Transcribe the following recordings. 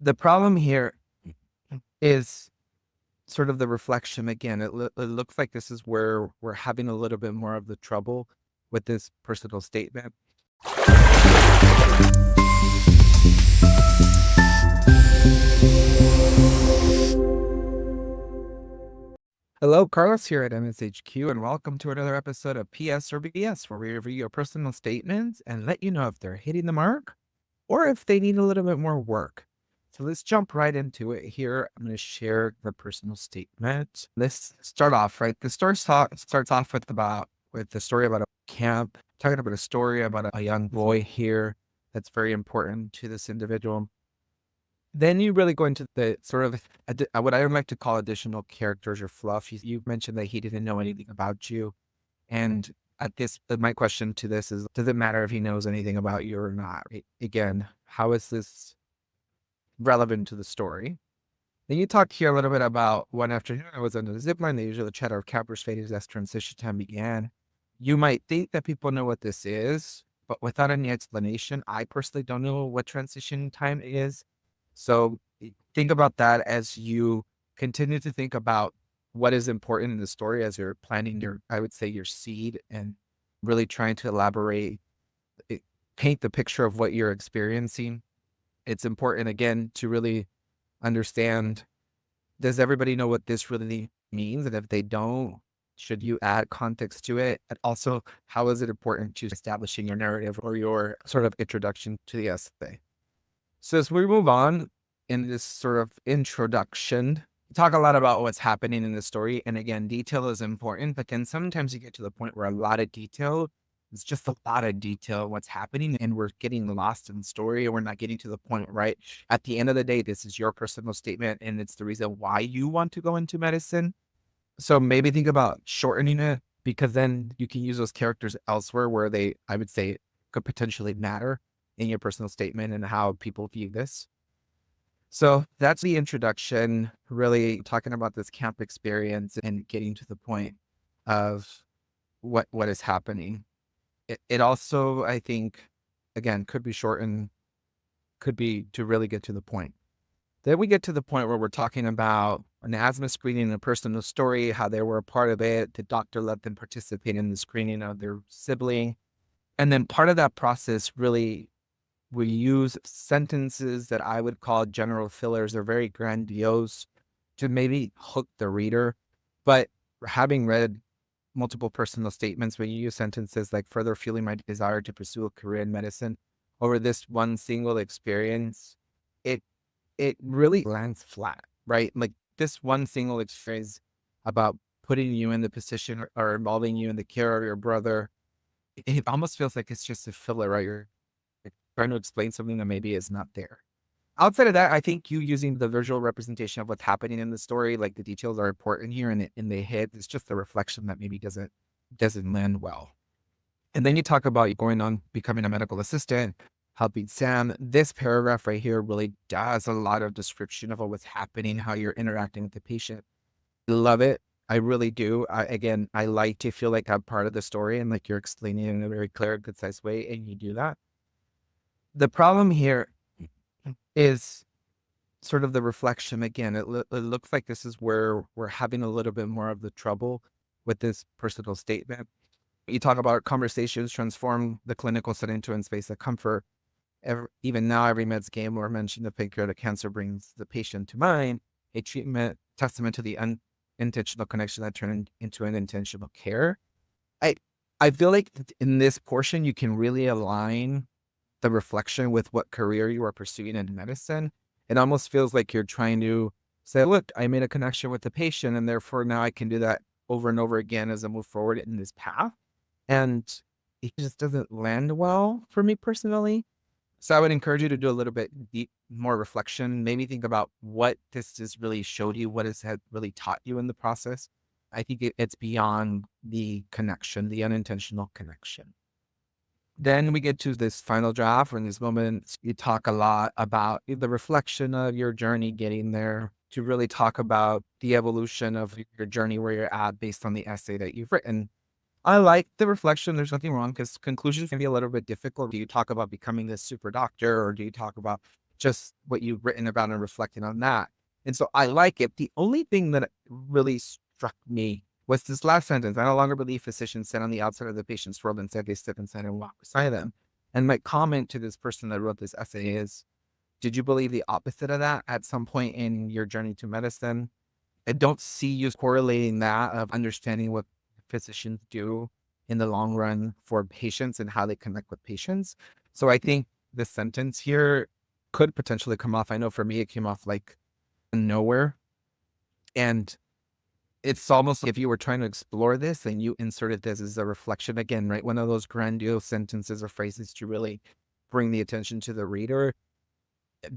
The problem here is sort of the reflection again. It looks like this is where we're having a little bit more of the trouble with this personal statement. Hello, Carlos here at MSHQ, and welcome to another episode of PS or BS, where we review your personal statements and let you know if they're hitting the mark or if they need a little bit more work. So let's jump right into it here. I'm going to share the personal statement. Let's start off, right? The story starts off with the story about a camp, talking about a story about a young boy here that's very important to this individual. Then you really go into the sort of what I would like to call additional characters or fluff. You mentioned that he didn't know anything about you. And my question to this is, does it matter if he knows anything about you or not? Again, how is this relevant to the story? Then you talk here a little bit about one afternoon I was on the zip line. The usual chatter of campers faded as transition time began. You might think that people know what this is, but without any explanation, I personally don't know what transition time is. So think about that as you continue to think about what is important in the story as you're planning I would say, your seed and really trying to paint the picture of what you're experiencing. It's important, again, to really understand, does everybody know what this really means? And if they don't, should you add context to it? And also, how is it important to establishing your narrative or your sort of introduction to the essay? So as we move on in this sort of introduction, we talk a lot about what's happening in the story. And again, detail is important, but then sometimes you get to the point where a lot of detail is just a lot of detail what's happening, and we're getting lost in the story, and we're not getting to the point, right? At the end of the day, this is your personal statement, and it's the reason why you want to go into medicine. So maybe think about shortening it, because then you can use those characters elsewhere where they, I would say, could potentially matter in your personal statement and how people view this. So that's the introduction, really talking about this camp experience and getting to the point of what is happening. It also, I think, again, could be shortened, could be to really get to the point. Then we get to the point where we're talking about an asthma screening, a personal story, how they were a part of it. The doctor let them participate in the screening of their sibling. And then part of that process, really, we use sentences that I would call general fillers. They're very grandiose to maybe hook the reader. But having read multiple personal statements, when you use sentences like further fueling my desire to pursue a career in medicine over this one single experience, it it really lands flat, right? Like this one single experience about putting you in the position or involving you in the care of your brother, it almost feels like it's just a filler, right? You're trying to explain something that maybe is not there. Outside of that, I think you using the visual representation of what's happening in the story, like the details are important here and they hit. It's just the reflection that maybe doesn't land well. And then you talk about going on becoming a medical assistant, helping Sam. This paragraph right here really does a lot of description of what's happening, how you're interacting with the patient. Love it. I really do. I like to feel like I'm part of the story and like you're explaining it in a very clear, concise way, and you do that. The problem here is sort of the reflection again. It looks like this is where we're having a little bit more of the trouble with this personal statement. You talk about conversations transform the clinical setting to a space of comfort. Even now, every meds game or mention of pancreatic cancer brings the patient to mind, a treatment testament to the unintentional connection that turned into an intentional care. I I feel like in this portion, you can really align the reflection with what career you are pursuing in medicine. It almost feels like you're trying to say, look, I made a connection with the patient, and therefore now I can do that over and over again as I move forward in this path. And it just doesn't land well for me personally. So I would encourage you to do a little bit more reflection. Maybe think about what this has really showed you, what has really taught you in the process. I think it's beyond the connection, the unintentional connection. Then we get to this final draft. In this moment, you talk a lot about the reflection of your journey getting there, to really talk about the evolution of your journey where you're at based on the essay that you've written. I like the reflection. There's nothing wrong because conclusions can be a little bit difficult. Do you talk about becoming this super doctor, or do you talk about just what you've written about and reflecting on that. And so I like it. The only thing that really struck me was this last sentence. I no longer believe physicians sit on the outside of the patient's world. Instead, they step inside and walk beside them. And my comment to this person that wrote this essay is, did you believe the opposite of that at some point in your journey to medicine? I don't see you correlating that of understanding what physicians do in the long run for patients and how they connect with patients. So I think the sentence here could potentially come off. I know for me, it came off like nowhere. And it's almost like if you were trying to explore this and you inserted this as a reflection again, right? One of those grandiose sentences or phrases to really bring the attention to the reader.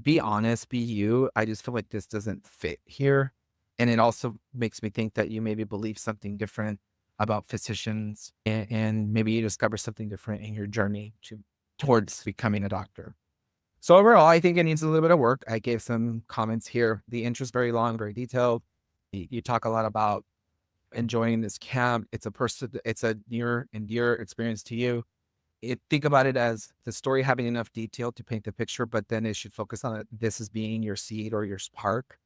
Be honest, be you. I just feel like this doesn't fit here. And it also makes me think that you maybe believe something different about physicians, and maybe you discover something different in your journey towards becoming a doctor. So overall, I think it needs a little bit of work. I gave some comments here. The intro is very long, very detailed. You talk a lot about enjoying this camp. It's a near and dear experience to you. Think about it as the story having enough detail to paint the picture, but then it should focus on it. This as being your seed or your spark.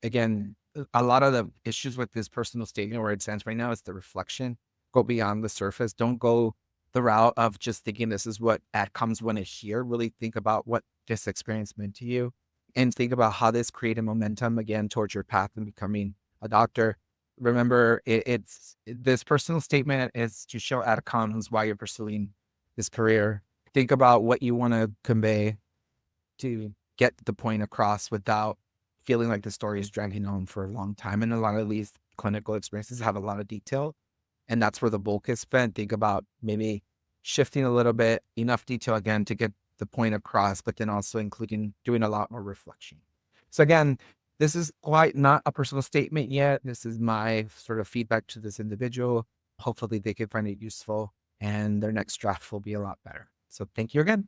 Again, a lot of the issues with this personal statement where it stands right now is the reflection. Go beyond the surface. Don't go the route of just thinking this is what outcomes want to hear. Really think about what this experience meant to you and think about how this created momentum again towards your path in becoming a doctor. Remember, it's this personal statement is to show outcomes while you're pursuing this career. Think about what you want to convey to get the point across without feeling like the story is dragging on for a long time. And a lot of these clinical experiences have a lot of detail, and that's where the bulk is spent. Think about maybe shifting a little bit, enough detail again to get the point across, but then also including doing a lot more reflection. So again, this is quite not a personal statement yet. This is my sort of feedback to this individual. Hopefully they can find it useful and their next draft will be a lot better. So thank you again.